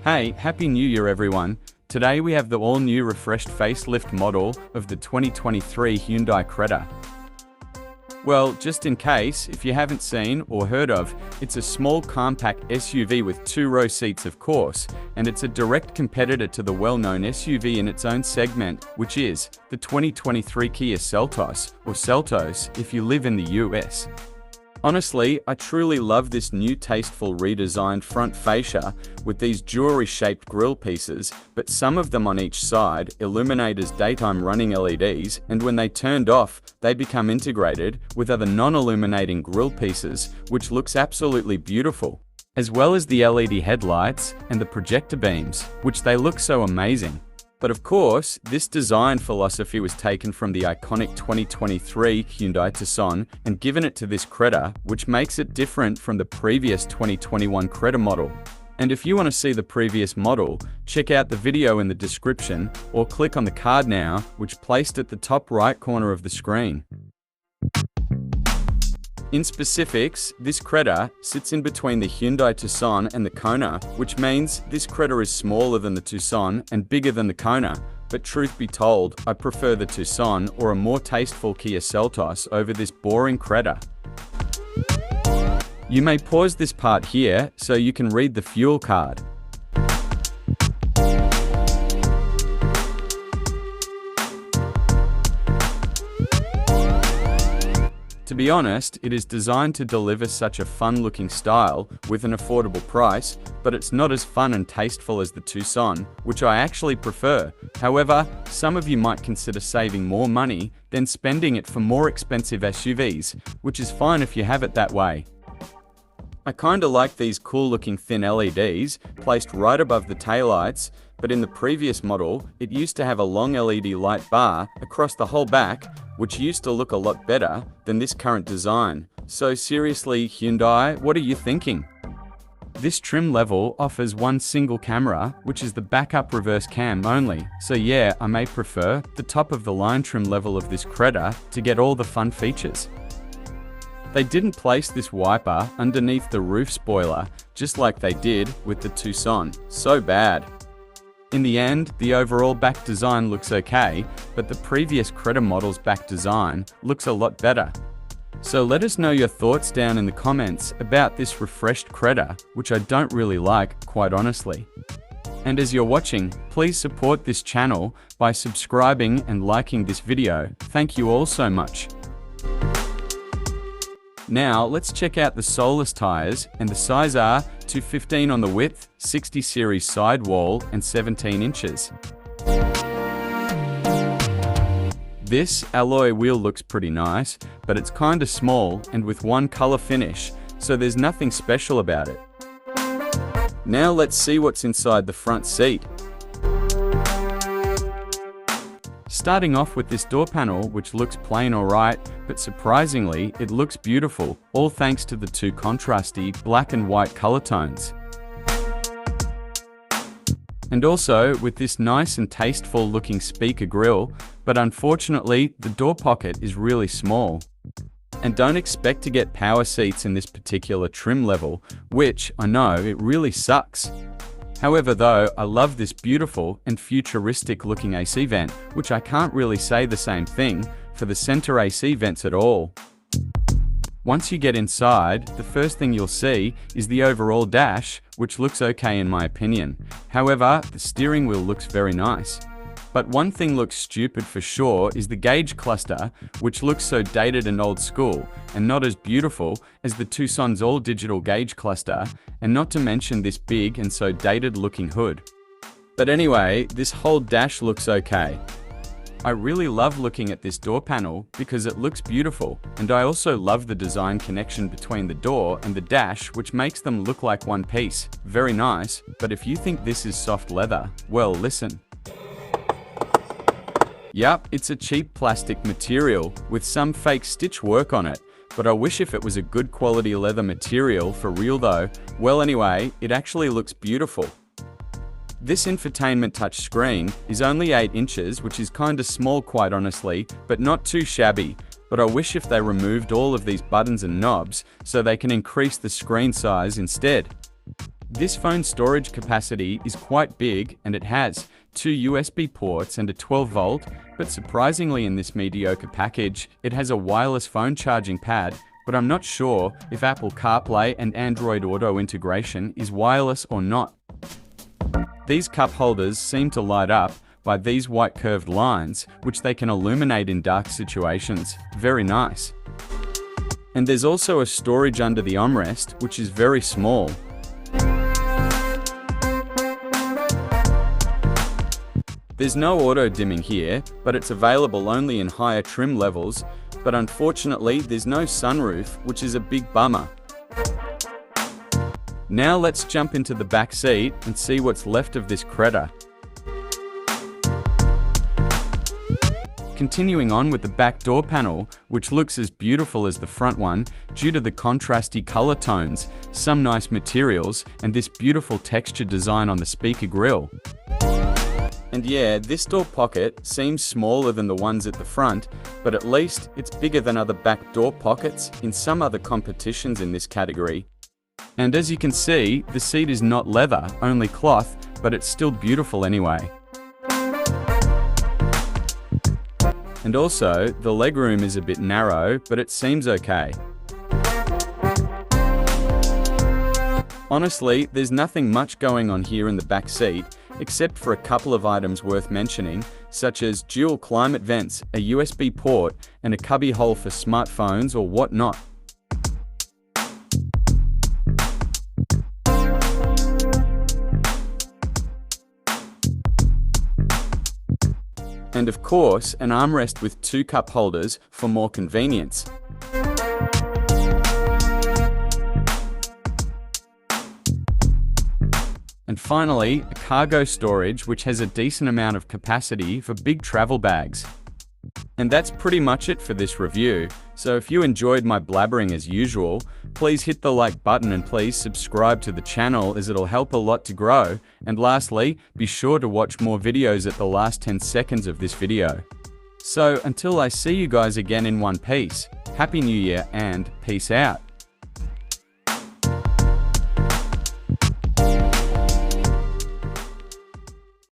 Hey, Happy New Year everyone! Today we have the all-new refreshed facelift model of the 2023 Hyundai Creta. Well, just in case, if you haven't seen or heard of, it's a small compact SUV with 2-row seats of course, and it's a direct competitor to the well-known SUV in its own segment, which is the 2023 Kia Seltos, or Seltos if you live in the US. Honestly, I truly love this new tasteful redesigned front fascia with these jewelry-shaped grille pieces, but some of them on each side illuminate as daytime running LEDs, and when they turned off, they become integrated with other non-illuminating grille pieces, which looks absolutely beautiful, as well as the LED headlights and the projector beams, which they look so amazing. But of course, this design philosophy was taken from the iconic 2023 Hyundai Tucson and given it to this Creta, which makes it different from the previous 2021 Creta model. And if you want to see the previous model, check out the video in the description or click on the card now, which placed at the top right corner of the screen. In specifics, this Creta sits in between the Hyundai Tucson and the Kona, which means this Creta is smaller than the Tucson and bigger than the Kona. But truth be told, I prefer the Tucson or a more tasteful Kia Seltos over this boring Creta. You may pause this part here so you can read the fuel card. To be honest, it is designed to deliver such a fun-looking style with an affordable price, but it's not as fun and tasteful as the Tucson, which I actually prefer. However, some of you might consider saving more money than spending it for more expensive SUVs, which is fine if you have it that way. I kinda like these cool-looking thin LEDs placed right above the taillights, but in the previous model, it used to have a long LED light bar across the whole back, which used to look a lot better than this current design. So seriously, Hyundai, what are you thinking? This trim level offers one single camera, which is the backup reverse cam only. So yeah, I may prefer the top of the line trim level of this Creta to get all the fun features. They didn't place this wiper underneath the roof spoiler, just like they did with the Tucson. So bad. In the end, the overall back design looks okay, but the previous Creta model's back design looks a lot better. So let us know your thoughts down in the comments about this refreshed Creta, which I don't really like, quite honestly. And as you're watching, please support this channel by subscribing and liking this video. Thank you all so much. Now, let's check out the soleless tires, and the size are 215 on the width, 60 series sidewall, and 17 inches. This alloy wheel looks pretty nice, but it's kinda small and with one color finish, so there's nothing special about it. Now let's see what's inside the front seat. Starting off with this door panel, which looks plain alright, but surprisingly, it looks beautiful, all thanks to the two contrasty black and white color tones. And also with this nice and tasteful looking speaker grille, but unfortunately, the door pocket is really small. And don't expect to get power seats in this particular trim level, which, I know, it really sucks. However though, I love this beautiful and futuristic looking AC vent, which I can't really say the same thing for the center AC vents at all. Once you get inside, the first thing you'll see is the overall dash, which looks okay in my opinion. However, the steering wheel looks very nice. But one thing looks stupid for sure is the gauge cluster, which looks so dated and old school, and not as beautiful as the Tucson's all-digital gauge cluster, and not to mention this big and so dated looking hood. But anyway, this whole dash looks okay. I really love looking at this door panel because it looks beautiful, and I also love the design connection between the door and the dash, which makes them look like one piece. Very nice, but if you think this is soft leather, well, listen. Yup, it's a cheap plastic material with some fake stitch work on it, but I wish if it was a good quality leather material for real though. Well anyway, it actually looks beautiful. This infotainment touchscreen is only 8 inches, which is kinda small quite honestly, but not too shabby. But I wish if they removed all of these buttons and knobs so they can increase the screen size instead. This phone's storage capacity is quite big, and it has 2 USB ports and a 12-volt, but surprisingly in this mediocre package, it has a wireless phone charging pad, but I'm not sure if Apple CarPlay and Android Auto integration is wireless or not. These cup holders seem to light up by these white curved lines, which they can illuminate in dark situations. Very nice. And there's also a storage under the armrest, which is very small. There's no auto dimming here, but it's available only in higher trim levels, but unfortunately there's no sunroof, which is a big bummer. Now let's jump into the back seat and see what's left of this Creta. Continuing on with the back door panel, which looks as beautiful as the front one due to the contrasty color tones, some nice materials, and this beautiful texture design on the speaker grille. And yeah, this door pocket seems smaller than the ones at the front, but at least it's bigger than other back door pockets in some other competitions in this category. And as you can see, the seat is not leather, only cloth, but it's still beautiful anyway. And also, the legroom is a bit narrow, but it seems okay. Honestly, there's nothing much going on here in the back seat, except for a couple of items worth mentioning, such as dual climate vents, a USB port, and a cubby hole for smartphones or whatnot. And of course, an armrest with 2 cup holders for more convenience. And finally, a cargo storage which has a decent amount of capacity for big travel bags. And that's pretty much it for this review. So if you enjoyed my blabbering as usual, please hit the like button and please subscribe to the channel as it'll help a lot to grow. And lastly, be sure to watch more videos at the last 10 seconds of this video. So until I see you guys again in one piece, Happy New Year and peace out.